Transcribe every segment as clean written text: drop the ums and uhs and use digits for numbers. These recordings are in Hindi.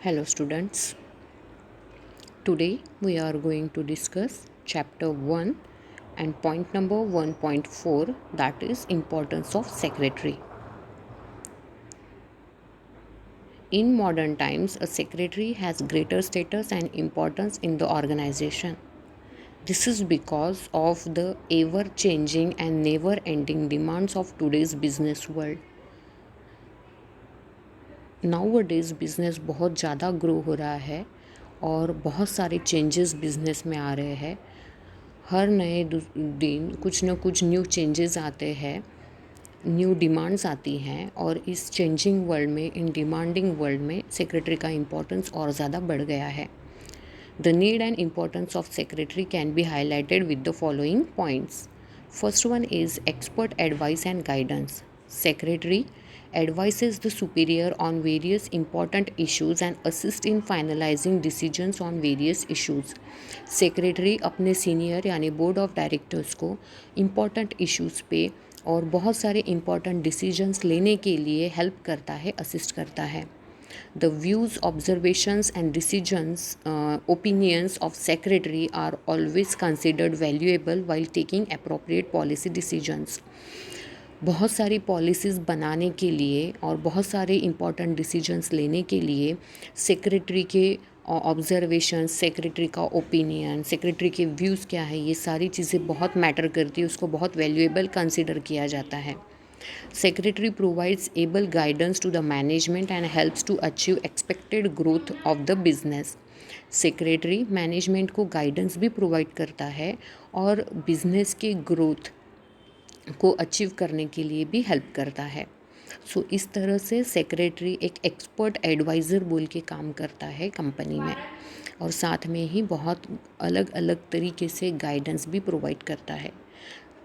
Hello students, today we are going to discuss chapter 1 and point number 1.4, that is importance of secretary. In modern times, a secretary has greater status and importance in the organization. This is because of the ever changing and never ending demands of today's business world. Nowadays business बहुत ज़्यादा ग्रो हो रहा है और बहुत सारे चेंजेस बिज़नेस में आ रहे हैं. हर नए दिन कुछ न कुछ न्यू चेंजेस आते हैं, न्यू डिमांड्स आती हैं और इस चेंजिंग वर्ल्ड में, इन डिमांडिंग वर्ल्ड में सेक्रेटरी का इम्पोर्टेंस और ज़्यादा बढ़ गया है. The need and importance of secretary can be highlighted with the following points. First one is expert advice and guidance. Secretary advises the superior on various important issues and assist in finalizing decisions on various issues. Secretary अपने सीनियर यानी बोर्ड ऑफ डायरेक्टर्स को इम्पॉर्टेंट इश्यूज़ पे और बहुत सारे इम्पॉर्टेंट डिसीजंस लेने के लिए हेल्प करता है, असिस्ट करता है. The views, observations and decisions, opinions of secretary are always considered valuable while taking appropriate policy decisions. बहुत सारी पॉलिसीज़ बनाने के लिए और बहुत सारे इम्पॉर्टेंट डिसीजंस लेने के लिए सेक्रेटरी के ऑब्जर्वेशन, सेक्रेटरी का ओपिनियन, सेक्रेटरी के व्यूज़ क्या है, ये सारी चीज़ें बहुत मैटर करती है, उसको बहुत वैल्यूएबल कंसिडर किया जाता है. Secretary provides able guidance to the management and helps to achieve expected growth of the business. Secretary management को गाइडेंस भी प्रोवाइड करता है और बिजनेस के ग्रोथ को अचीव करने के लिए भी हेल्प करता है. सो इस तरह से सेक्रेटरी एक एक्सपर्ट एडवाइज़र बोल के काम करता है कंपनी में और साथ में ही बहुत अलग अलग तरीके से गाइडेंस भी प्रोवाइड करता है.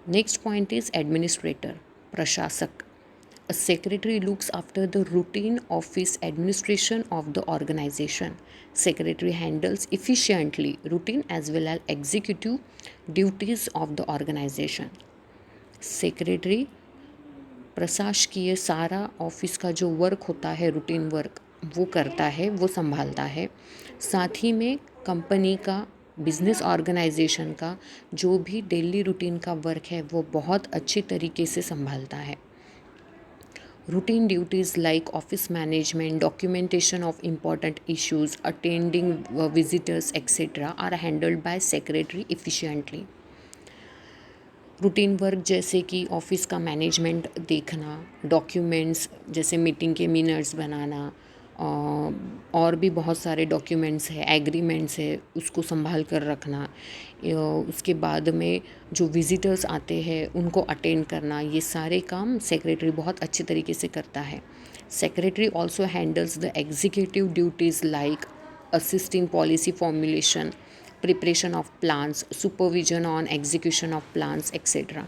नेक्स्ट पॉइंट इज़ एडमिनिस्ट्रेटर, प्रशासक. A secretary looks after the routine office administration of the organization. Secretary handles efficiently routine as well as executive duties of the organization. Secretary प्रशासकीय सारा ऑफिस का जो वर्क होता है, रूटीन वर्क, वो करता है, वो संभालता है. साथ ही में कंपनी का, बिजनेस ऑर्गेनाइजेशन का जो भी डेली रूटीन का वर्क है वो बहुत अच्छी तरीके से संभालता है. Routine duties like office management, documentation of important issues, attending visitors, etc. are handled by secretary efficiently. Routine work जैसे कि ऑफिस का मैनेजमेंट देखना, डॉक्यूमेंट्स जैसे मीटिंग के मिनट्स बनाना और भी बहुत सारे डॉक्यूमेंट्स है, एग्रीमेंट्स है, उसको संभाल कर रखना. उसके बाद में जो विजिटर्स आते हैं उनको अटेंड करना, ये सारे काम सेक्रेटरी बहुत अच्छे तरीके से करता है. Secretary also handles the executive duties like assist in policy formulation, preparation of plans, supervision on execution of plans etcetera.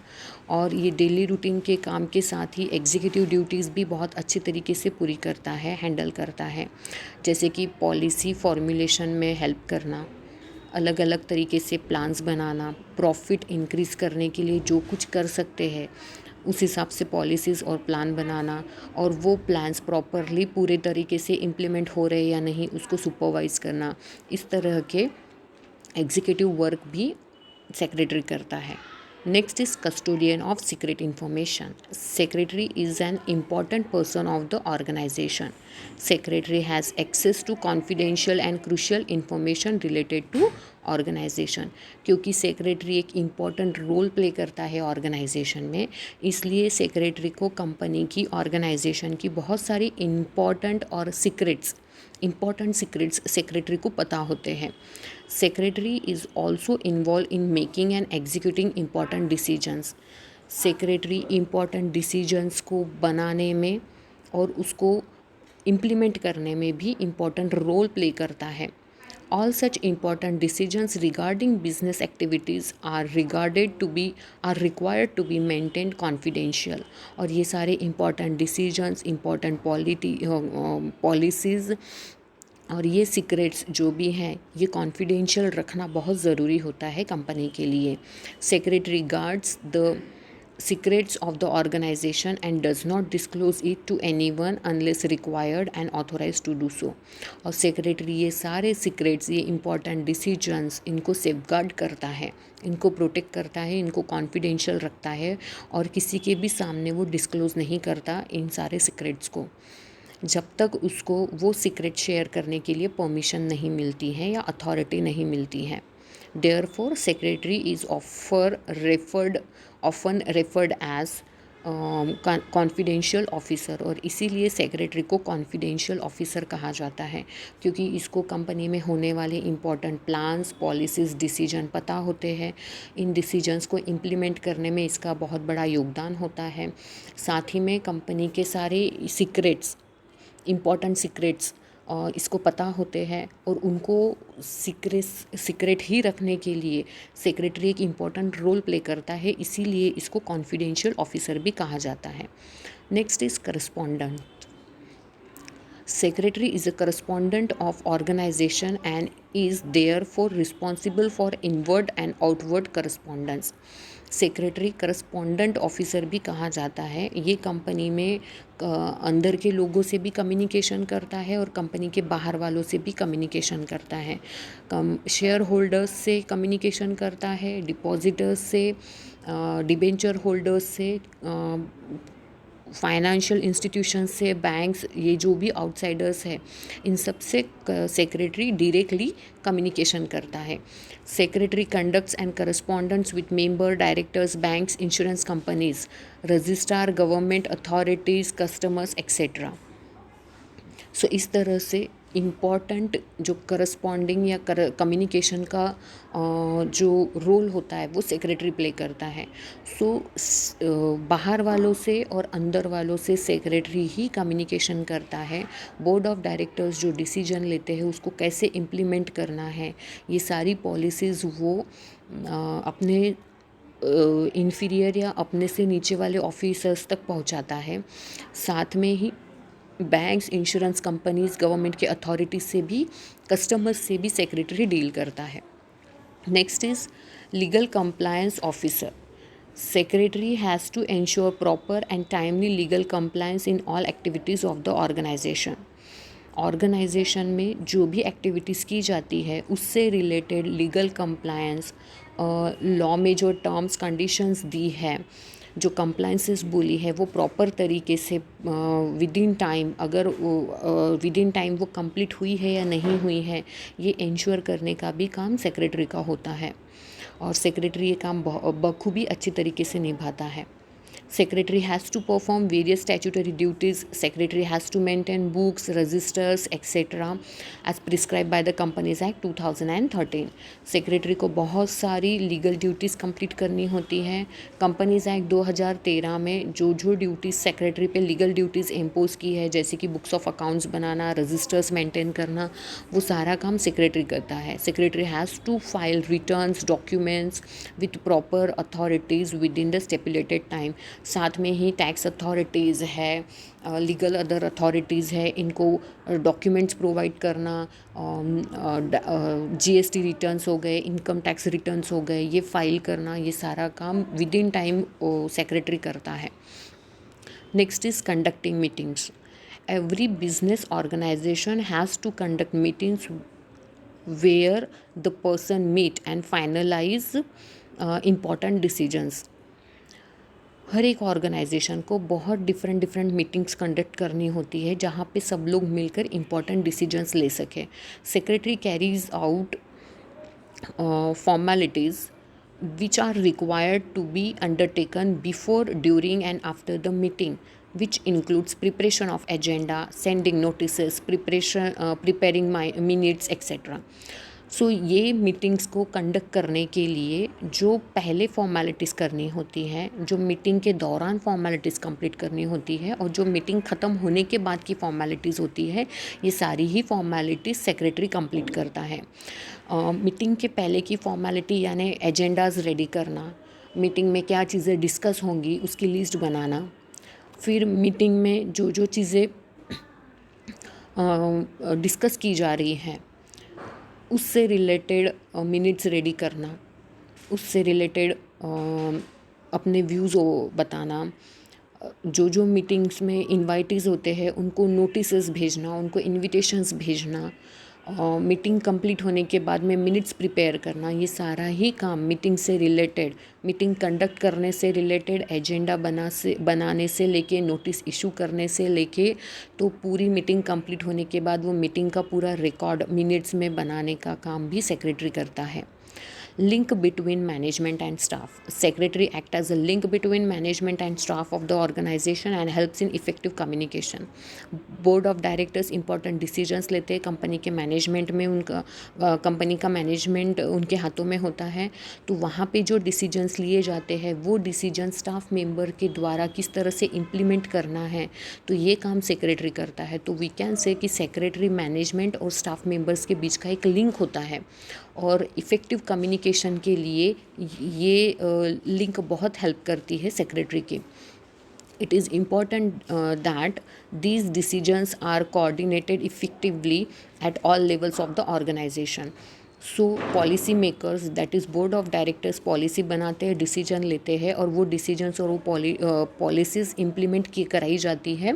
और ये डेली रूटीन के काम के साथ ही एग्जीक्यूटिव ड्यूटीज़ भी बहुत अच्छी तरीके से पूरी करता है, हैंडल करता है. जैसे कि पॉलिसी फॉर्मुलेशन में हेल्प करना, अलग अलग तरीके से प्लान्स बनाना, प्रॉफिट इंक्रीज़ करने के लिए जो कुछ कर सकते हैं उस हिसाब से पॉलिसीज़ और प्लान बनाना, और वो प्लान्स प्रॉपरली पूरे तरीके से इम्प्लीमेंट हो रहे या नहीं उसको सुपरवाइज़ करना. इस तरह के एग्जीक्यूटिव वर्क भी सेक्रेटरी करता है. Next is custodian of secret information. Secretary is an important person of the organisation. Secretary has access to confidential and crucial information related to organisation. क्योंकि सेक्रेटरी एक इम्पॉर्टेंट रोल प्ले करता है ऑर्गेनाइजेशन में, इसलिए सेक्रेटरी को कंपनी की, ऑर्गेनाइजेशन की बहुत सारी इम्पॉर्टेंट और इम्पॉर्टेंट सीक्रेट्स सेक्रेटरी को पता होते हैं. Secretary is also involve in making and executing important decisions. Secretary important decisions को बनाने में और उसको इम्प्लीमेंट करने में भी इम्पॉर्टेंट रोल प्ले करता है. All such important decisions regarding business activities are required to be maintained confidential. और ये सारे important decisions, important policies और ये सीक्रेट्स जो भी हैं ये कॉन्फिडेंशियल रखना बहुत ज़रूरी होता है कंपनी के लिए. Secretary guards the secrets of the organization and does not disclose it to anyone unless required and authorized to do so। और सेक्रेटरी ये सारे सीक्रेट्स, ये इम्पॉर्टेंट डिसीजंस, इनको सेफगार्ड करता है, इनको प्रोटेक्ट करता है, इनको कॉन्फिडेंशियल रखता है और किसी के भी सामने वो डिस्क्लोज़ नहीं करता इन सारे सीक्रेट्स को, जब तक उसको वो सीक्रेट शेयर करने के लिए परमिशन नहीं मिलती है या अथॉरिटी नहीं मिलती है। Therefore, secretary is often referred as confidential officer. और इसीलिए सेक्रेटरी को कॉन्फिडेंशियल ऑफिसर कहा जाता है, क्योंकि इसको कंपनी में होने वाले इम्पॉर्टेंट प्लान्स, पॉलिसीज़, डिसीजन पता होते हैं। इन डिसीजंस को इम्प्लीमेंट करने में इसका बहुत बड़ा योगदान होता है। साथ ही में कंपनी के सारे सीक्रेट्स, इम्पॉर्टेंट सीक्रेट्स इसको पता होते हैं और उनको सीक्रेट ही रखने के लिए सेक्रेटरी एक इम्पॉर्टेंट रोल प्ले करता है, इसीलिए इसको कॉन्फिडेंशियल ऑफिसर भी कहा जाता है। Next is correspondent. Secretary is a correspondent of organization and is therefore responsible for inward and outward correspondence। Secretary correspondent officer भी कहा जाता है। ये कंपनी में अंदर के लोगों से भी कम्युनिकेशन करता है और कंपनी के बाहर वालों से भी कम्युनिकेशन करता है। शेयर होल्डर्स से कम्युनिकेशन करता है, डिपॉजिटर्स से, डिबेंचर होल्डर्स से, फाइनेंशियल इंस्टीट्यूशन से, बैंक्स, ये जो भी आउटसाइडर्स है, इन सब से सेक्रेटरी डायरेक्टली कम्युनिकेशन करता है। Secretary conducts and correspondents with member directors, banks, insurance companies, registrar, government authorities, customers etcetera. So इस तरह से इम्पॉर्टेंट जो करस्पॉन्डिंग या कम्युनिकेशन का जो रोल होता है वो सेक्रेटरी प्ले करता है। सो बाहर वालों से और अंदर वालों से सेक्रेटरी ही कम्युनिकेशन करता है। बोर्ड ऑफ डायरेक्टर्स जो डिसीजन लेते हैं उसको कैसे इम्प्लीमेंट करना है, ये सारी पॉलिसीज़ वो अपने इन्फीरियर या अपने से नीचे वाले ऑफिसर्स तक पहुंचाता है। साथ में ही बैंक्स, इंश्योरेंस कंपनीज, गवर्नमेंट के अथॉरिटीज़ से भी, कस्टमर्स से भी सेक्रेटरी डील करता है। Next is legal compliance officer. Secretary has to ensure proper and timely legal compliance in all activities of the organisation. Organisation में जो भी एक्टिविटीज़ की जाती है उससे रिलेटेड लीगल कंप्लायंस, लॉ में जो टर्म्स कंडीशंस दी है, जो कंप्लायंसेस बोली है, वो प्रॉपर तरीके से विद इन टाइम, अगर विद इन टाइम वो कंप्लीट हुई है या नहीं हुई है, ये इंश्योर करने का भी काम सेक्रेटरी का होता है। और सेक्रेटरी ये काम बखूबी अच्छी तरीके से निभाता है। Secretary has to perform various statutory duties. Secretary has to maintain books, registers, etc. as prescribed by the Companies Act 2013. Secretary को बहुत सारी लीगल ड्यूटीज़ कंप्लीट करनी होती हैं। कंपनीज एक्ट 2013 में जो जो ड्यूटीज़ सेक्रेटरी पे लीगल ड्यूटीज़ इम्पोज की है, जैसे कि बुक्स ऑफ अकाउंट्स बनाना, रजिस्टर्स मेंटेन करना, वो सारा काम सेक्रेटरी करता है। Secretary has to file returns, documents with proper authorities within the stipulated time. साथ में ही टैक्स अथॉरिटीज़ है, लीगल अदर अथॉरिटीज़ है, इनको डॉक्यूमेंट्स प्रोवाइड करना, जीएसटी रिटर्न्स हो गए, इनकम टैक्स रिटर्न्स हो गए, ये फाइल करना, ये सारा काम विद इन टाइम सेक्रेटरी करता है। Next is conducting meetings. Every business organisation has to conduct meetings where the person meet and finalise important decisions. हर एक ऑर्गेनाइजेशन को बहुत डिफरेंट मीटिंग्स कंडक्ट करनी होती है जहाँ पे सब लोग मिलकर इम्पॉर्टेंट डिसीजंस ले सकें। Secretary carries out formalities which are required to be undertaken before, during and after the meeting, which includes preparation of agenda, sending notices, preparing minutes etc. सो ये मीटिंग्स को कंडक्ट करने के लिए जो पहले फॉर्मेलिटीज़ करनी होती हैं, जो मीटिंग के दौरान फॉर्मेलिटीज़ कंप्लीट करनी होती है और जो मीटिंग ख़त्म होने के बाद की फॉर्मेलिटीज़ होती है, ये सारी ही फॉर्मेलिटीज़ सेक्रेटरी कंप्लीट करता है। मीटिंग के पहले की फॉर्मेलिटी यानी एजेंडाज़ रेडी करना, मीटिंग में क्या चीज़ें डिस्कस होंगी उसकी लिस्ट बनाना, फिर मीटिंग में जो जो चीज़ें डिस्कस की जा रही हैं उससे रिलेटेड मिनट्स रेडी करना, उससे रिलेटेड अपने व्यूज़ बताना, जो जो मीटिंग्स में इनवाइटीज़ होते हैं उनको नोटिसेस भेजना, उनको इनविटेशंस भेजना, मीटिंग कंप्लीट होने के बाद में मिनट्स प्रिपेयर करना, ये सारा ही काम मीटिंग से रिलेटेड, मीटिंग कंडक्ट करने से रिलेटेड, एजेंडा बनाने से लेके नोटिस इशू करने से लेके तो पूरी मीटिंग कंप्लीट होने के बाद वो मीटिंग का पूरा रिकॉर्ड मिनट्स में बनाने का काम भी सेक्रेटरी करता है। Link between management and staff. Secretary act as a link between management and staff of the organization and helps in effective communication. Board of directors important decisions लेते हैं कंपनी के मैनेजमेंट में, उनका कंपनी का मैनेजमेंट उनके हाथों में होता है, तो वहाँ पे जो डिसीजंस लिए जाते हैं वो डिसीजन स्टाफ मेंबर के द्वारा किस तरह से इम्प्लीमेंट करना है, तो ये काम सेक्रेटरी करता है। तो वी कैन से कि सेक्रेटरी मैनेजमेंट और स्टाफ मेंबर्स के बीच का एक लिंक होता है, और इफ़ेक्टिव कम्युनिकेशन के लिए ये लिंक बहुत हेल्प करती है सेक्रेटरी की। It is important that these decisions are coordinated effectively at all levels of the organization. So policy makers that is board of directors policy बनाते हैं, डिसीजन लेते हैं, और वो डिसीजंस और वो पॉलिसीज़ इम्प्लीमेंट की कराई जाती है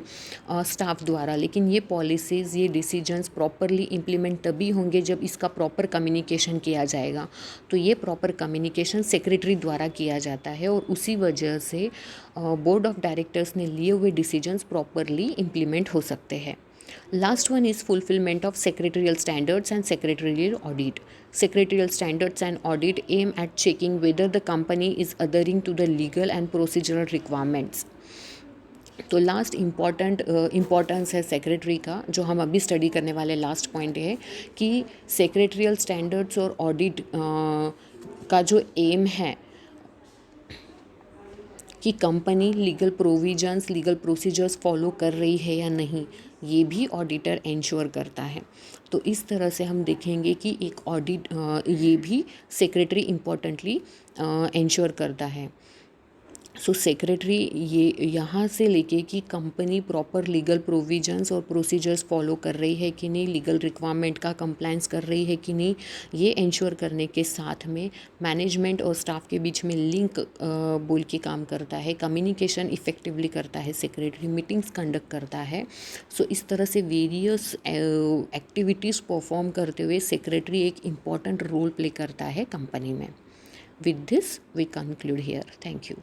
स्टाफ द्वारा। लेकिन ये पॉलिसीज़, ये डिसीजंस प्रॉपरली इम्प्लीमेंट तभी होंगे जब इसका प्रॉपर कम्युनिकेशन किया जाएगा। तो ये प्रॉपर कम्युनिकेशन सेक्रेटरी द्वारा किया जाता है, और उसी वजह से बोर्ड ऑफ डायरेक्टर्स ने लिए हुए डिसीजंस प्रॉपरली इम्प्लीमेंट हो सकते हैं। Last one is fulfillment of secretarial standards and secretarial audit. Secretarial standards and audit aim at checking whether the company is adhering to the legal and procedural requirements. तो लास्ट इम्पॉर्टेंस है सेक्रेटरी का, जो हम अभी स्टडी करने वाले लास्ट पॉइंट है कि सेक्रेटरियल स्टैंडर्ड्स और ऑडिट का जो एम है कि company legal provisions, legal procedures follow कर रही है या नहीं, ये भी ऑडिटर इंश्योर करता है। तो इस तरह से हम देखेंगे कि एक ऑडिट ये भी सेक्रेटरी इम्पोर्टेंटली इंश्योर करता है। सो सेक्रेटरी ये यहाँ से लेके कि कंपनी प्रॉपर लीगल प्रोविजंस और प्रोसीजर्स फॉलो कर रही है कि नहीं, लीगल रिक्वायरमेंट का कंप्लायंस कर रही है कि नहीं, ये इंश्योर करने के साथ में मैनेजमेंट और स्टाफ के बीच में लिंक बोल के काम करता है, कम्युनिकेशन इफेक्टिवली करता है, सेक्रेटरी मीटिंग्स कंडक्ट करता है। सो इस तरह से वेरियस एक्टिविटीज़ परफॉर्म करते हुए सेक्रेटरी एक इम्पॉर्टेंट रोल प्ले करता है कंपनी में। With this we conclude here. Thank you.